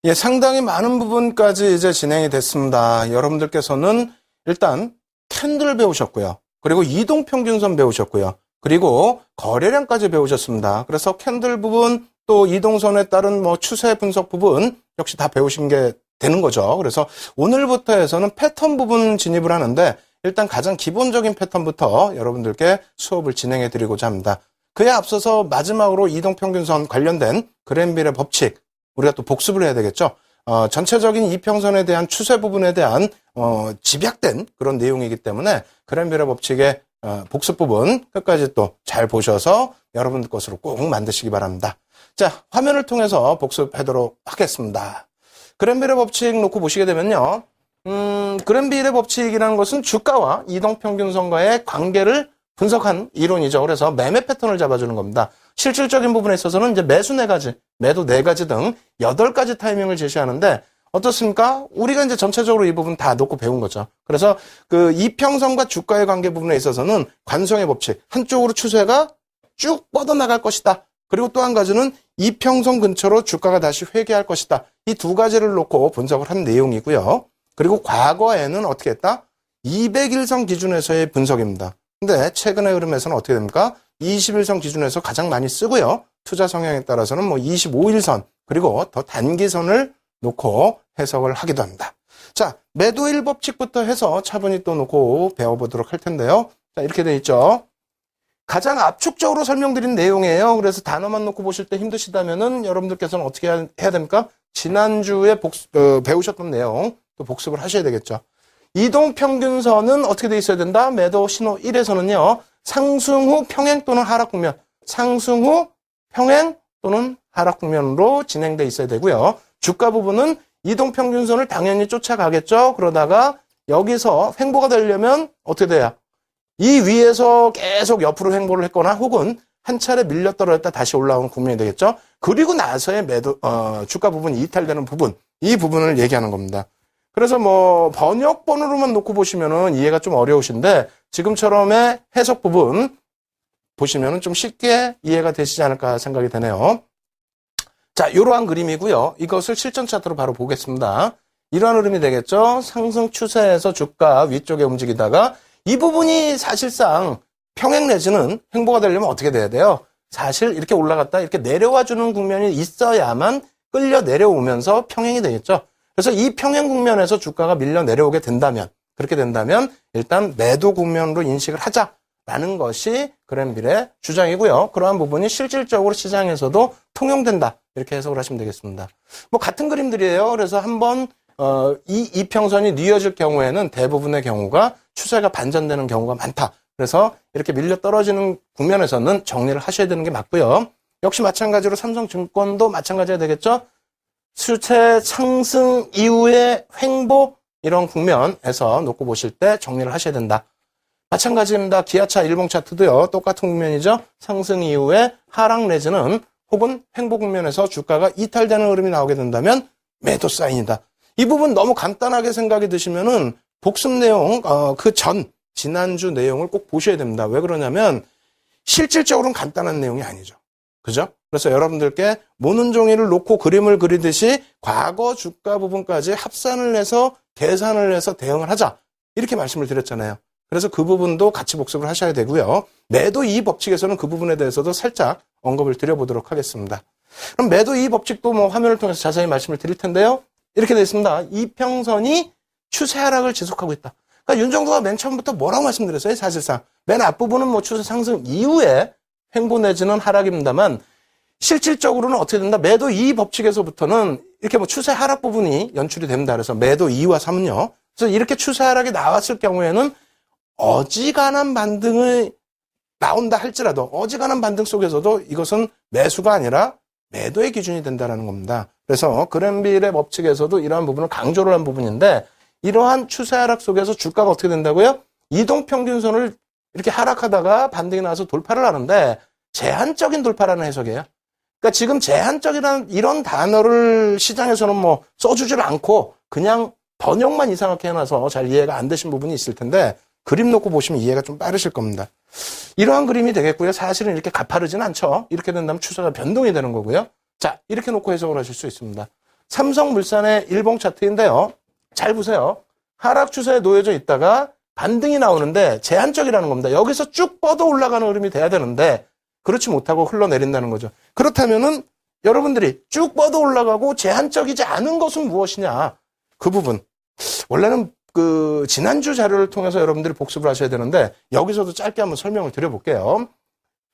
예, 상당히 많은 부분까지 이제 진행이 됐습니다. 여러분들께서는 일단 캔들 배우셨고요. 그리고 이동평균선 배우셨고요. 그리고 거래량까지 배우셨습니다. 그래서 캔들 부분 또 이동선에 따른 뭐 추세 분석 부분 역시 다 배우신 게 되는 거죠. 그래서 오늘부터 해서는 패턴 부분 진입을 하는데 일단 가장 기본적인 패턴부터 여러분들께 수업을 진행해 드리고자 합니다. 그에 앞서서 마지막으로 이동평균선 관련된 그랜빌의 법칙 우리가 또 복습을 해야 되겠죠. 전체적인 이평선에 대한 추세 부분에 대한 집약된 그런 내용이기 때문에 그랜빌의 법칙의 복습 부분 끝까지 또 잘 보셔서 여러분들 것으로 꼭 만드시기 바랍니다. 자, 화면을 통해서 복습하도록 하겠습니다. 그랜빌의 법칙 놓고 보시게 되면요. 그랜빌의 법칙이라는 것은 주가와 이동평균선과의 관계를 분석한 이론이죠. 그래서 매매 패턴을 잡아주는 겁니다. 실질적인 부분에 있어서는 이제 매수 4가지, 매도 4가지 등 8가지 타이밍을 제시하는데 어떻습니까? 우리가 이제 전체적으로 이 부분 다 놓고 배운 거죠. 그래서 그 이평선과 주가의 관계 부분에 있어서는 관성의 법칙, 한쪽으로 추세가 쭉 뻗어나갈 것이다. 그리고 또 한 가지는 이평선 근처로 주가가 다시 회귀할 것이다. 이 2가지를 놓고 분석을 한 내용이고요. 그리고 과거에는 어떻게 했다? 200일선 기준에서의 분석입니다. 근데 최근의 흐름에서는 어떻게 됩니까? 21선 기준에서 가장 많이 쓰고요. 투자 성향에 따라서는 뭐 25일선 그리고 더 단기선을 놓고 해석을 하기도 합니다. 자, 매도일 법칙부터 해서 차분히 또 놓고 배워보도록 할 텐데요. 자, 이렇게 돼 있죠. 가장 압축적으로 설명드린 내용이에요. 그래서 단어만 놓고 보실 때 힘드시다면은 여러분들께서는 어떻게 해야 됩니까? 지난주에 배우셨던 내용 또 복습을 하셔야 되겠죠. 이동평균선은 어떻게 돼 있어야 된다? 매도 신호 1에서는요. 상승 후 평행 또는 하락 국면, 상승 후 평행 또는 하락 국면으로 진행돼 있어야 되고요. 주가 부분은 이동평균선을 당연히 쫓아가겠죠. 그러다가 여기서 횡보가 되려면 어떻게 돼요? 이 위에서 계속 옆으로 횡보를 했거나 혹은 한 차례 밀려 떨어졌다 다시 올라오는 국면이 되겠죠. 그리고 나서의 주가 부분이 이탈되는 부분, 이 부분을 얘기하는 겁니다. 그래서 뭐 번역본으로만 놓고 보시면은 이해가 좀 어려우신데 지금처럼의 해석 부분 보시면은 좀 쉽게 이해가 되시지 않을까 생각이 되네요. 자, 이러한 그림이고요. 이것을 실전 차트로 바로 보겠습니다. 이러한 흐름이 되겠죠. 상승 추세에서 주가 위쪽에 움직이다가 이 부분이 사실상 평행 내지는 횡보가 되려면 어떻게 돼야 돼요? 사실 이렇게 올라갔다 이렇게 내려와주는 국면이 있어야만 끌려 내려오면서 평행이 되겠죠. 그래서 이 평행 국면에서 주가가 밀려 내려오게 된다면, 그렇게 된다면 일단 매도 국면으로 인식을 하자라는 것이 그랜빌의 주장이고요. 그러한 부분이 실질적으로 시장에서도 통용된다. 이렇게 해석을 하시면 되겠습니다. 뭐 같은 그림들이에요. 그래서 한번 이 이평선이 뉘어질 경우에는 대부분의 경우가 추세가 반전되는 경우가 많다. 그래서 이렇게 밀려 떨어지는 국면에서는 정리를 하셔야 되는 게 맞고요. 역시 마찬가지로 삼성증권도 마찬가지가 되겠죠. 추세 상승 이후의 횡보 이런 국면에서 놓고 보실 때 정리를 하셔야 된다. 마찬가지입니다. 기아차 일봉 차트도요. 똑같은 국면이죠. 상승 이후에 하락 내지는 혹은 횡보 국면에서 주가가 이탈되는 흐름이 나오게 된다면 매도 사인이다. 이 부분 너무 간단하게 생각이 드시면은 복습 내용 지난주 내용을 꼭 보셔야 됩니다. 왜 그러냐면 실질적으로는 간단한 내용이 아니죠. 그죠? 그래서 여러분들께 모는 종이를 놓고 그림을 그리듯이 과거 주가 부분까지 합산을 해서 계산을 해서 대응을 하자. 이렇게 말씀을 드렸잖아요. 그래서 그 부분도 같이 복습을 하셔야 되고요. 매도 이의 법칙에서는 그 부분에 대해서도 살짝 언급을 드려보도록 하겠습니다. 그럼 매도 이의 법칙도 뭐 화면을 통해서 자세히 말씀을 드릴 텐데요. 이렇게 되어 있습니다. 이평선이 추세 하락을 지속하고 있다. 그러니까 윤정도가 맨 처음부터 뭐라고 말씀드렸어요? 사실상 맨 앞부분은 뭐 추세 상승 이후에 횡보 내지는 하락입니다만 실질적으로는 어떻게 된다? 매도 이의 법칙에서부터는 이렇게 뭐 추세 하락 부분이 연출이 됩니다. 그래서 매도 2와 3은요. 그래서 이렇게 추세 하락이 나왔을 경우에는 어지간한 반등이 나온다 할지라도 어지간한 반등 속에서도 이것은 매수가 아니라 매도의 기준이 된다는 겁니다. 그래서 그랜빌의 법칙에서도 이러한 부분을 강조를 한 부분인데 이러한 추세 하락 속에서 주가가 어떻게 된다고요? 이동평균선을 이렇게 하락하다가 반등이 나와서 돌파를 하는데 제한적인 돌파라는 해석이에요. 그러니까 지금 제한적이라는 이런 단어를 시장에서는 뭐 써주질 않고 그냥 번역만 이상하게 해놔서 잘 이해가 안 되신 부분이 있을 텐데 그림 놓고 보시면 이해가 좀 빠르실 겁니다. 이러한 그림이 되겠고요. 사실은 이렇게 가파르진 않죠. 이렇게 된다면 추세가 변동이 되는 거고요. 자, 이렇게 놓고 해석을 하실 수 있습니다. 삼성물산의 일봉 차트인데요. 잘 보세요. 하락 추세에 놓여져 있다가 반등이 나오는데 제한적이라는 겁니다. 여기서 쭉 뻗어 올라가는 흐름이 돼야 되는데 그렇지 못하고 흘러내린다는 거죠. 그렇다면은 여러분들이 쭉 뻗어 올라가고 제한적이지 않은 것은 무엇이냐? 그 부분. 원래는 그 지난주 자료를 통해서 여러분들이 복습을 하셔야 되는데 여기서도 짧게 한번 설명을 드려볼게요.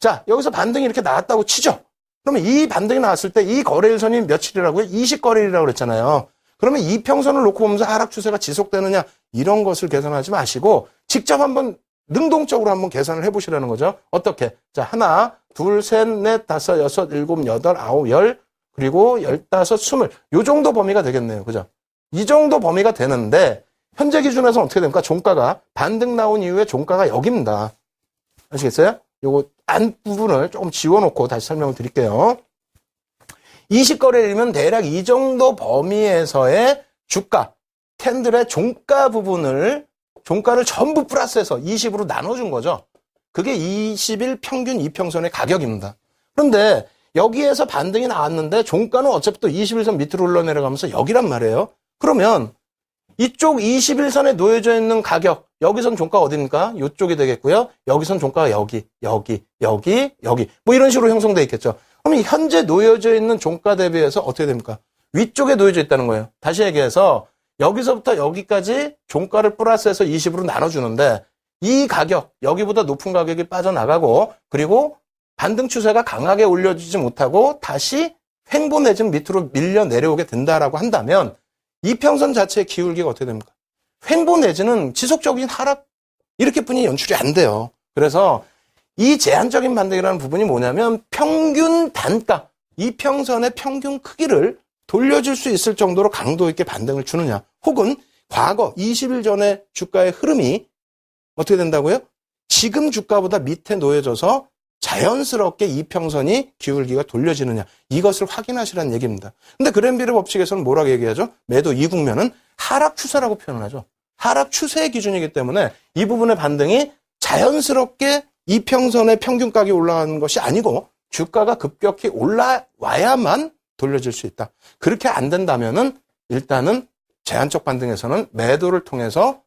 자, 여기서 반등이 이렇게 나왔다고 치죠. 그러면 이 반등이 나왔을 때 이 거래일선이 며칠이라고요? 20거래일이라고 그랬잖아요. 그러면 이평선을 놓고 보면서 하락 추세가 지속되느냐 이런 것을 계산하지 마시고 직접 한번 능동적으로 한번 계산을 해보시라는 거죠. 어떻게? 자, 하나, 둘, 셋, 넷, 다섯, 여섯, 일곱, 여덟, 아홉, 열, 그리고 15, 20. 요 정도 범위가 되겠네요. 그죠? 이 정도 범위가 되는데 현재 기준에서는 어떻게 됩니까? 종가가 반등 나온 이후에 종가가 여기입니다. 아시겠어요? 요거 안 부분을 조금 지워놓고 다시 설명을 드릴게요. 20거래일이면 대략 이 정도 범위에서의 주가, 캔들의 종가 부분을, 종가를 전부 플러스해서 20으로 나눠준 거죠. 그게 20일 평균 이평선의 가격입니다. 그런데 여기에서 반등이 나왔는데 종가는 어차피 또 21선 밑으로 흘러내려가면서 여기란 말이에요. 그러면 이쪽 21선에 놓여져 있는 가격, 여기선 종가가 어디입니까? 이쪽이 되겠고요. 여기선 종가가 여기, 여기, 여기, 여기. 뭐 이런 식으로 형성되어 있겠죠. 그러면 현재 놓여져 있는 종가 대비해서 어떻게 됩니까? 위쪽에 놓여져 있다는 거예요. 다시 얘기해서 여기서부터 여기까지 종가를 플러스해서 20으로 나눠주는데 이 가격, 여기보다 높은 가격이 빠져나가고 그리고 반등 추세가 강하게 올려주지 못하고 다시 횡보 내지는 밑으로 밀려 내려오게 된다라고 한다면 이평선 자체의 기울기가 어떻게 됩니까? 횡보 내지는 지속적인 하락 이렇게뿐이 연출이 안 돼요. 그래서 이 제한적인 반등이라는 부분이 뭐냐면 평균 단가, 이평선의 평균 크기를 돌려줄 수 있을 정도로 강도 있게 반등을 주느냐 혹은 과거 20일 전의 주가의 흐름이 어떻게 된다고요? 지금 주가보다 밑에 놓여져서 자연스럽게 이평선이 기울기가 돌려지느냐 이것을 확인하시라는 얘기입니다. 근데 그랜비르 법칙에서는 뭐라고 얘기하죠? 매도 이 국면은 하락 추세라고 표현하죠. 하락 추세의 기준이기 때문에 이 부분의 반등이 자연스럽게 이평선의 평균 가격이 올라가는 것이 아니고 주가가 급격히 올라와야만 돌려질 수 있다. 그렇게 안 된다면은 일단은 제한적 반등에서는 매도를 통해서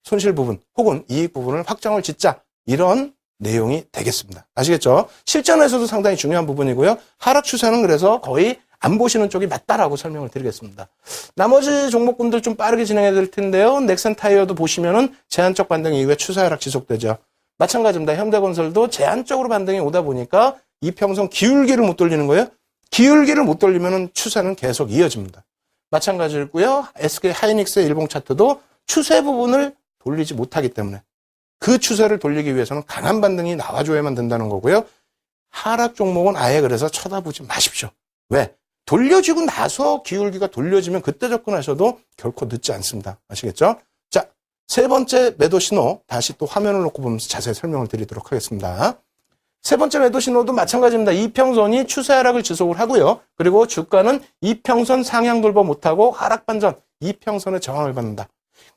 손실 부분 혹은 이익 부분을 확정을 짓자 이런 내용이 되겠습니다. 아시겠죠? 실전에서도 상당히 중요한 부분이고요. 하락 추세는 그래서 거의 안 보시는 쪽이 맞다라고 설명을 드리겠습니다. 나머지 종목군들 좀 빠르게 진행해 드릴 텐데요. 넥센 타이어도 보시면은 제한적 반등 이후에 추세 하락 지속되죠. 마찬가지입니다. 현대건설도 제한적으로 반등이 오다 보니까 이평선 기울기를 못 돌리는 거예요. 기울기를 못 돌리면은 추세는 계속 이어집니다. 마찬가지고요. SK 하이닉스의 일봉 차트도 추세 부분을 돌리지 못하기 때문에 그 추세를 돌리기 위해서는 강한 반등이 나와줘야만 된다는 거고요. 하락 종목은 아예 그래서 쳐다보지 마십시오. 왜? 돌려지고 나서 기울기가 돌려지면 그때 접근하셔도 결코 늦지 않습니다. 아시겠죠? 자, 세 번째 매도 신호 다시 또 화면을 놓고 보면서 자세히 설명을 드리도록 하겠습니다. 세 번째 매도 신호도 마찬가지입니다. 이평선이 추세 하락을 지속을 하고요. 그리고 주가는 이평선 상향 돌파 못하고 하락 반전, 이평선의 저항을 받는다.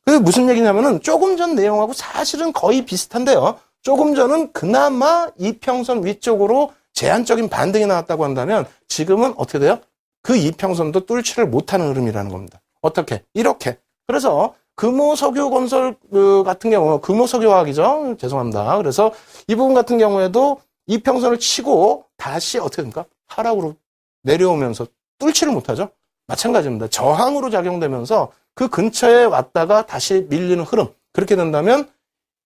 그 무슨 얘기냐면은 조금 전 내용하고 사실은 거의 비슷한데요. 조금 전은 그나마 이평선 위쪽으로 제한적인 반등이 나왔다고 한다면 지금은 어떻게 돼요? 그 이평선도 뚫지를 못하는 흐름이라는 겁니다. 어떻게? 이렇게. 그래서 금호석유건설 같은 경우, 금호석유화학이죠. 죄송합니다. 그래서 이 부분 같은 경우에도 이평선을 치고 다시 어떻게 됩니까? 하락으로 내려오면서 뚫지를 못하죠. 마찬가지입니다. 저항으로 작용되면서 그 근처에 왔다가 다시 밀리는 흐름. 그렇게 된다면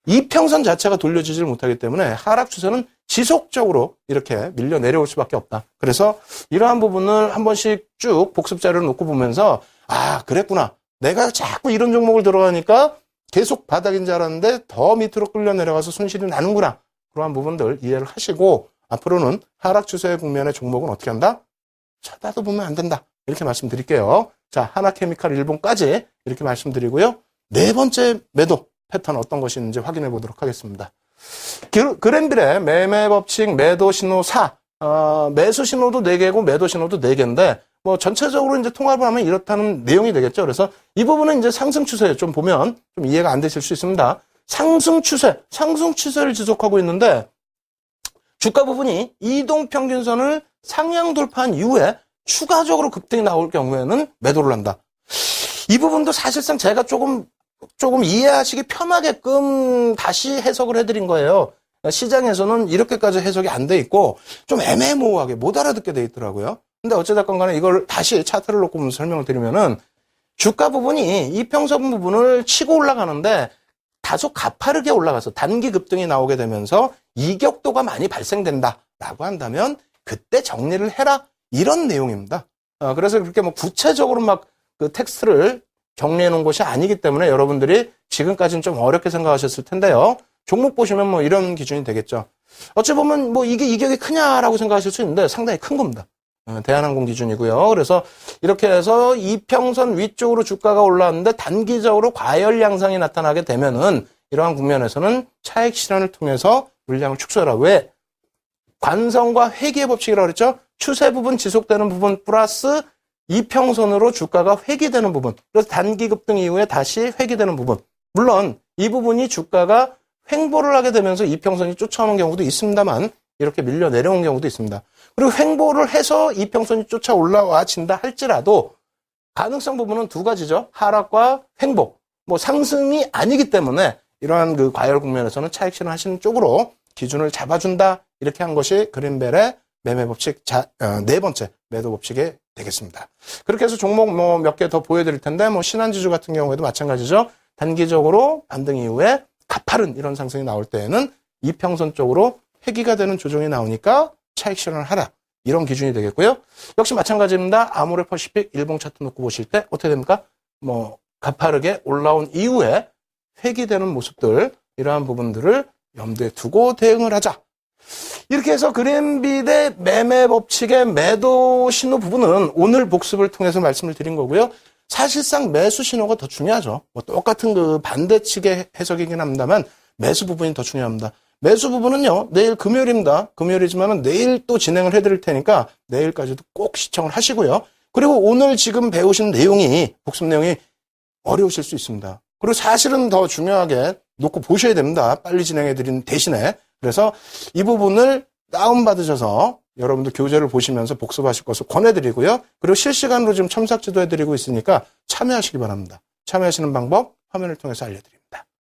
이평선 자체가 돌려지질 못하기 때문에 하락 추세는 지속적으로 이렇게 밀려 내려올 수밖에 없다. 그래서 이러한 부분을 한 번씩 쭉 복습 자료를 놓고 보면서 아, 그랬구나. 내가 자꾸 이런 종목을 들어가니까 계속 바닥인 줄 알았는데 더 밑으로 끌려 내려가서 손실이 나는구나. 그러한 부분들 이해를 하시고 앞으로는 하락 추세의 국면의 종목은 어떻게 한다? 쳐다도 보면 안 된다. 이렇게 말씀드릴게요. 자, 하나케미칼 일본까지 이렇게 말씀드리고요. 네 번째 매도 패턴 어떤 것이 있는지 확인해 보도록 하겠습니다. 그랜빌의 매매 법칙 매도 신호 4. 매수 신호도 4개고 매도 신호도 4개인데 뭐 전체적으로 이제 통합을 하면 이렇다는 내용이 되겠죠. 그래서 이 부분은 이제 상승 추세 좀 보면 좀 이해가 안 되실 수 있습니다. 상승 추세를 지속하고 있는데 주가 부분이 이동 평균선을 상향 돌파한 이후에 추가적으로 급등이 나올 경우에는 매도를 한다. 이 부분도 사실상 제가 조금 이해하시기 편하게끔 다시 해석을 해드린 거예요. 시장에서는 이렇게까지 해석이 안 돼 있고 좀 애매모호하게 못 알아듣게 돼 있더라고요. 근데 어찌됐건 간에 이걸 다시 차트를 놓고 보면서 설명을 드리면은 주가 부분이 이평선 부분을 치고 올라가는데 다소 가파르게 올라가서 단기 급등이 나오게 되면서 이격도가 많이 발생된다라고 한다면 그때 정리를 해라 이런 내용입니다. 그래서 그렇게 뭐 구체적으로 막 그 텍스트를 정리해 놓은 것이 아니기 때문에 여러분들이 지금까지는 좀 어렵게 생각하셨을 텐데요. 종목 보시면 뭐 이런 기준이 되겠죠. 어찌 보면 뭐 이게 이격이 크냐라고 생각하실 수 있는데 상당히 큰 겁니다. 대한항공 기준이고요. 그래서 이렇게 해서 이평선 위쪽으로 주가가 올라왔는데 단기적으로 과열 양상이 나타나게 되면은 이러한 국면에서는 차익 실현을 통해서 물량을 축소하라. 왜? 관성과 회귀의 법칙이라고 그랬죠? 추세 부분 지속되는 부분 플러스 이평선으로 주가가 회귀되는 부분. 그래서 단기 급등 이후에 다시 회귀되는 부분. 물론 이 부분이 주가가 횡보를 하게 되면서 이평선이 쫓아오는 경우도 있습니다만 이렇게 밀려 내려온 경우도 있습니다. 그리고 횡보를 해서 이평선이 쫓아 올라와진다 할지라도 가능성 부분은 두 가지죠. 하락과 횡보. 뭐 상승이 아니기 때문에 이러한 그 과열 국면에서는 차익 실현하시는 쪽으로 기준을 잡아준다. 이렇게 한 것이 그린벨의 매매 법칙 네 번째 매도 법칙이 되겠습니다. 그렇게 해서 종목 뭐 몇 개 더 보여드릴 텐데 뭐 신한지주 같은 경우에도 마찬가지죠. 단기적으로 반등 이후에 가파른 이런 상승이 나올 때에는 이평선 쪽으로 회귀가 되는 조정이 나오니까 차익 실현을 하라. 이런 기준이 되겠고요. 역시 마찬가지입니다. 아모레퍼시픽 일봉 차트 놓고 보실 때 어떻게 됩니까? 뭐 가파르게 올라온 이후에 회귀되는 모습들 이러한 부분들을 염두에 두고 대응을 하자. 이렇게 해서 그린빛의 매매 법칙의 매도 신호 부분은 오늘 복습을 통해서 말씀을 드린 거고요. 사실상 매수 신호가 더 중요하죠. 뭐 똑같은 그 반대측의 해석이긴 합니다만 매수 부분이 더 중요합니다. 매수 부분은요, 내일 금요일입니다. 금요일이지만은 내일 또 진행을 해드릴 테니까 내일까지도 꼭 시청을 하시고요. 그리고 오늘 지금 배우신 내용이, 복습 내용이 어려우실 수 있습니다. 그리고 사실은 더 중요하게 놓고 보셔야 됩니다. 빨리 진행해드린 대신에. 그래서 이 부분을 다운받으셔서 여러분들 교재를 보시면서 복습하실 것을 권해드리고요. 그리고 실시간으로 지금 첨삭 지도해드리고 있으니까 참여하시기 바랍니다. 참여하시는 방법 화면을 통해서 알려드립니다.